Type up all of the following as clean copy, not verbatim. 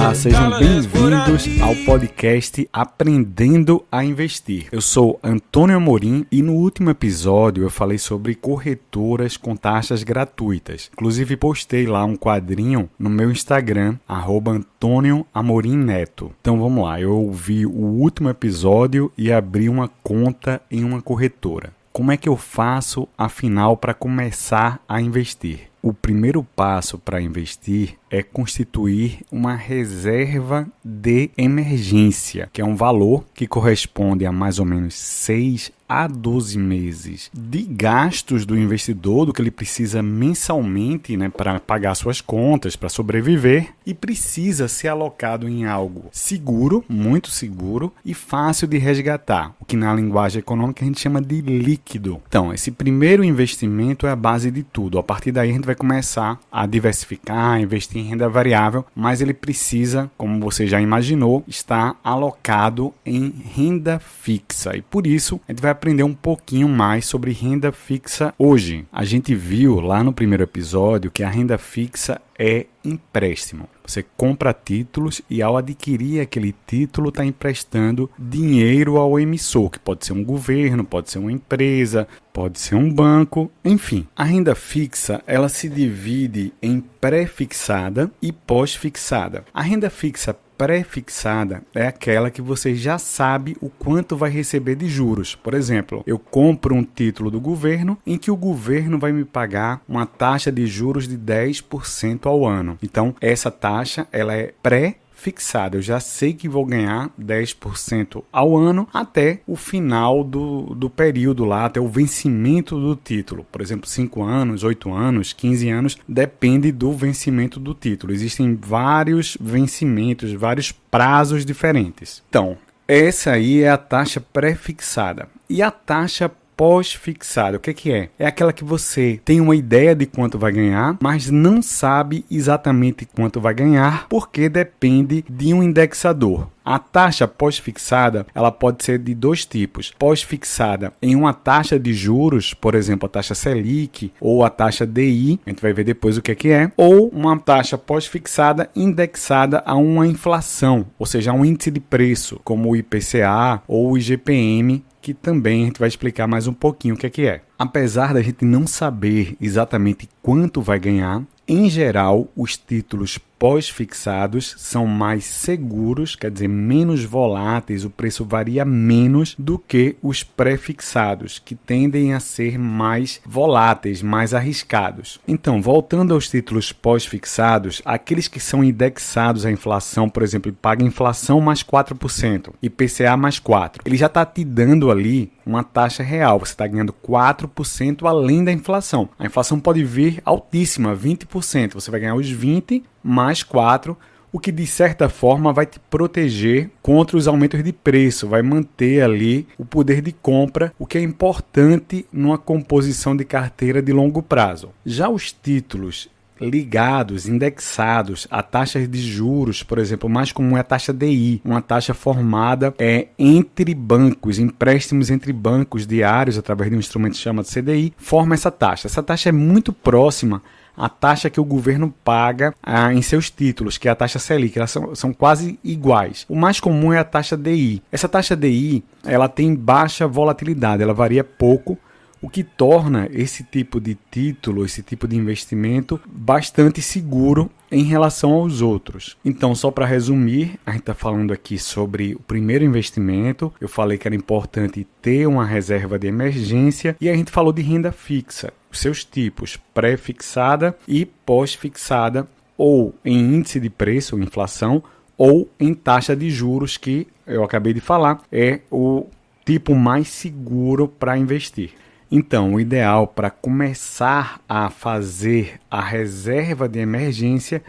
Olá, sejam bem-vindos ao podcast Aprendendo a Investir. Eu sou Antônio Amorim e no último episódio eu falei sobre corretoras com taxas gratuitas. Inclusive postei lá um quadrinho no meu Instagram, @Antônio Amorim Neto. Então vamos lá, eu ouvi o último episódio e abri uma conta em uma corretora. Como é que eu faço, afinal, para começar a investir? O primeiro passo para investir é constituir uma reserva de emergência, que é um valor que corresponde a mais ou menos 6 a 12 meses de gastos do investidor, do que ele precisa mensalmente, para pagar suas contas, para sobreviver, e precisa ser alocado em algo seguro, muito seguro e fácil de resgatar, o que na linguagem econômica a gente chama de líquido. Então, esse primeiro investimento é a base de tudo. A partir daí a gente vai começar a diversificar, a investir em renda variável, mas ele precisa, como você já imaginou, estar alocado em renda fixa. E por isso, a gente vai aprender um pouquinho mais sobre renda fixa hoje. A gente viu lá no primeiro episódio que a renda fixa é empréstimo. Você compra títulos e ao adquirir aquele título está emprestando dinheiro ao emissor, que pode ser um governo, pode ser uma empresa, pode ser um banco, enfim. A renda fixa, ela se divide em pré-fixada e pós-fixada. A renda fixa pré-fixada é aquela que você já sabe o quanto vai receber de juros. Por exemplo, eu compro um título do governo em que o governo vai me pagar uma taxa de juros de 10% ao ano. Então, essa taxa ela é pré-fixada. Eu já sei que vou ganhar 10% ao ano até o final do período lá, até o vencimento do título. Por exemplo, 5 anos, 8 anos, 15 anos, depende do vencimento do título. Existem vários vencimentos, vários prazos diferentes. Então, essa aí é a taxa pré-fixada. E a taxa pós-fixada, o que é? É aquela que você tem uma ideia de quanto vai ganhar, mas não sabe exatamente quanto vai ganhar, porque depende de um indexador. A taxa pós-fixada, ela pode ser de dois tipos. Pós-fixada em uma taxa de juros, por exemplo, a taxa Selic ou a taxa DI, a gente vai ver depois o que é, ou uma taxa pós-fixada indexada a uma inflação, ou seja, a um índice de preço, como o IPCA ou o IGPM, que também a gente vai explicar mais um pouquinho o que é. Apesar da gente não saber exatamente quanto vai ganhar, em geral, os títulos pós-fixados são mais seguros, quer dizer, menos voláteis, o preço varia menos do que os pré-fixados, que tendem a ser mais voláteis, mais arriscados. Então, voltando aos títulos pós-fixados, aqueles que são indexados à inflação, por exemplo, paga inflação mais 4%, IPCA mais 4%, ele já está te dando ali uma taxa real, você está ganhando 4% além da inflação. A inflação pode vir altíssima, 20%, você vai ganhar os 20% mais 4%, o que de certa forma vai te proteger contra os aumentos de preço, vai manter ali o poder de compra, o que é importante numa composição de carteira de longo prazo. Já os títulos ligados, indexados a taxas de juros, por exemplo, mais comum é a taxa DI, uma taxa formada entre bancos, empréstimos entre bancos diários através de um instrumento chamado CDI, forma essa taxa. Essa taxa é muito próxima à taxa que o governo paga em seus títulos, que é a taxa Selic, elas são quase iguais. O mais comum é a taxa DI. Essa taxa DI, ela tem baixa volatilidade, ela varia pouco, o que torna esse tipo de título, esse tipo de investimento bastante seguro em relação aos outros. Então, só para resumir, a gente está falando aqui sobre o primeiro investimento. Eu falei que era importante ter uma reserva de emergência e a gente falou de renda fixa, os seus tipos, pré-fixada e pós-fixada, ou em índice de preço, inflação, ou em taxa de juros, que eu acabei de falar, é o tipo mais seguro para investir. Então, o ideal para começar a fazer a reserva de emergência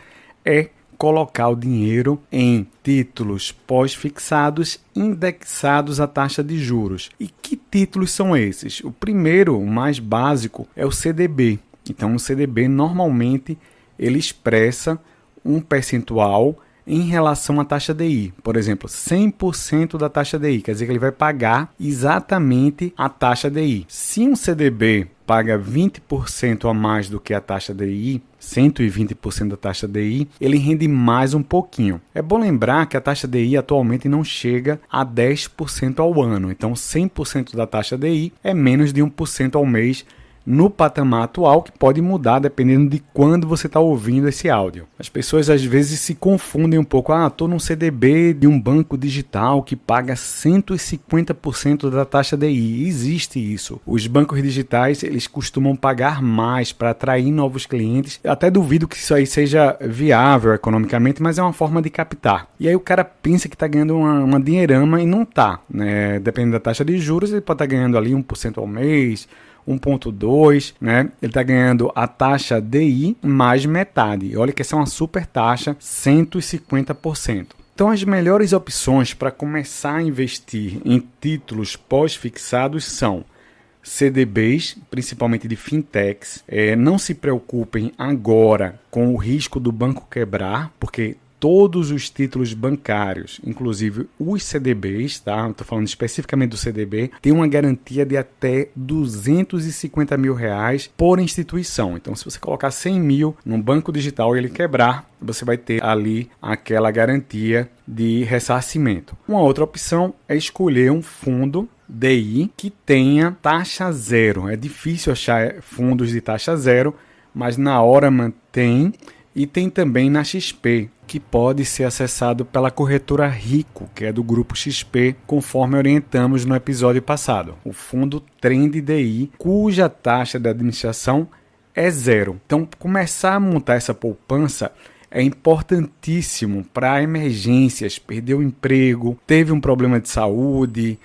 é colocar o dinheiro em títulos pós-fixados indexados à taxa de juros. E que títulos são esses? O primeiro, o mais básico, é o CDB. Então, o CDB normalmente ele expressa um percentual em relação à taxa DI. Por exemplo, 100% da taxa DI, quer dizer que ele vai pagar exatamente a taxa DI. Se um CDB paga 20% a mais do que a taxa DI, 120% da taxa DI, ele rende mais um pouquinho. É bom lembrar que a taxa DI atualmente não chega a 10% ao ano, então 100% da taxa DI é menos de 1% ao mês no patamar atual, que pode mudar dependendo de quando você está ouvindo esse áudio. As pessoas às vezes se confundem um pouco. Estou num CDB de um banco digital que paga 150% da taxa DI. Existe isso. Os bancos digitais, eles costumam pagar mais para atrair novos clientes. Eu até duvido que isso aí seja viável economicamente, mas é uma forma de captar. E aí o cara pensa que está ganhando uma dinheirama e não está, né? Dependendo da taxa de juros, ele pode estar ganhando ali 1% ao mês, 1,2, né? Ele está ganhando a taxa DI mais metade. Olha que essa é uma super taxa, 150%. Então, as melhores opções para começar a investir em títulos pós-fixados são CDBs, principalmente de fintechs. Não se preocupem agora com o risco do banco quebrar, porque todos os títulos bancários, inclusive os CDBs, tá? Estou falando especificamente do CDB, tem uma garantia de até 250 mil reais por instituição. Então, se você colocar 100 mil num banco digital e ele quebrar, você vai ter ali aquela garantia de ressarcimento. Uma outra opção é escolher um fundo DI que tenha taxa zero. É difícil achar fundos de taxa zero, mas na hora mantém. E tem também na XP, que pode ser acessado pela corretora Rico, que é do grupo XP, conforme orientamos no episódio passado. O fundo Trend DI, cuja taxa de administração é zero. Então, começar a montar essa poupança é importantíssimo para emergências. Perdeu o emprego, teve um problema de saúde,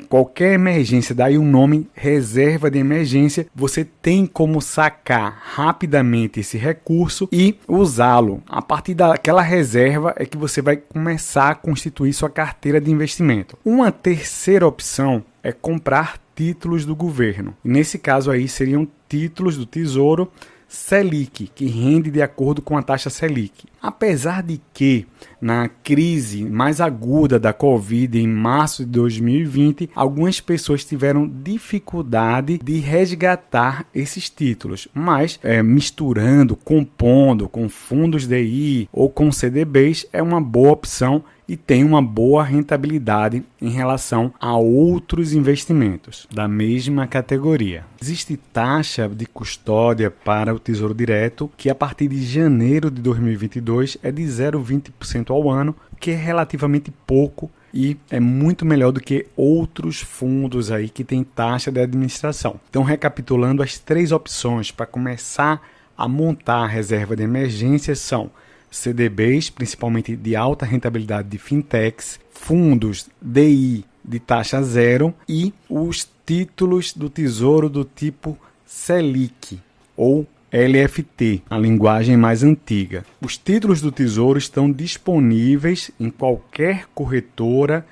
qualquer emergência, daí o nome reserva de emergência, você tem como sacar rapidamente esse recurso e usá-lo. A partir daquela reserva é que você vai começar a constituir sua carteira de investimento. Uma terceira opção é comprar títulos do governo. E nesse caso aí seriam títulos do Tesouro Selic, que rende de acordo com a taxa Selic. Apesar de que, na crise mais aguda da Covid, em março de 2020, algumas pessoas tiveram dificuldade de resgatar esses títulos, mas misturando, compondo com fundos DI ou com CDBs é uma boa opção e tem uma boa rentabilidade em relação a outros investimentos da mesma categoria. Existe taxa de custódia para o Tesouro Direto, que a partir de janeiro de 2022 é de 0,20% ao ano, que é relativamente pouco e é muito melhor do que outros fundos aí que tem taxa de administração. Então, recapitulando, as três opções para começar a montar a reserva de emergência são CDBs, principalmente de alta rentabilidade de fintechs, fundos DI de taxa zero e os títulos do Tesouro do tipo Selic ou LFT, a linguagem mais antiga. Os títulos do Tesouro estão disponíveis em qualquer corretora.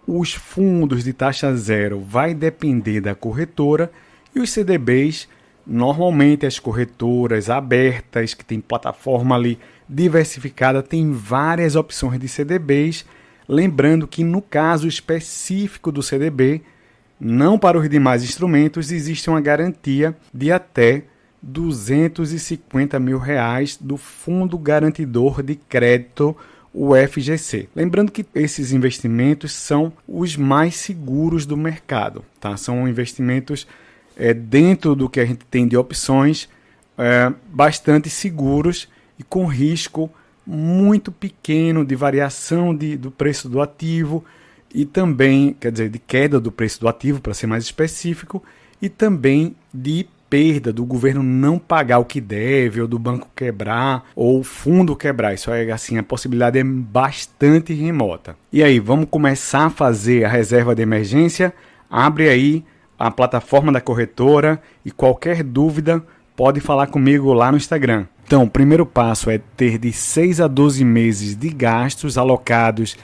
Os fundos de taxa zero vai depender da corretora e os CDBs, normalmente as corretoras abertas, que tem plataforma ali diversificada, tem várias opções de CDBs. Lembrando que no caso específico do CDB, não para os demais instrumentos, existe uma garantia de até 250 mil reais do Fundo Garantidor de Crédito, o FGC. Lembrando que esses investimentos são os mais seguros do mercado, tá? São investimentos dentro do que a gente tem de opções, bastante seguros e com risco muito pequeno de variação do preço do ativo e também, quer dizer, de queda do preço do ativo, para ser mais específico, e também de perda do governo não pagar o que deve, ou do banco quebrar, ou o fundo quebrar. Isso é assim, a possibilidade é bastante remota. E aí, vamos começar a fazer a reserva de emergência? Abre aí a plataforma da corretora e qualquer dúvida pode falar comigo lá no Instagram. Então, o primeiro passo é ter de 6 a 12 meses de gastos alocados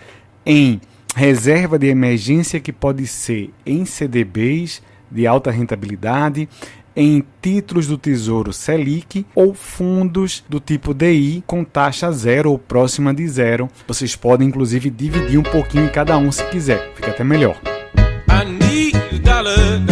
em reserva de emergência, que pode ser em CDBs de alta rentabilidade, em títulos do Tesouro Selic ou fundos do tipo DI com taxa zero ou próxima de zero. Vocês podem, inclusive, dividir um pouquinho em cada um se quiser. Fica até melhor. I need $1.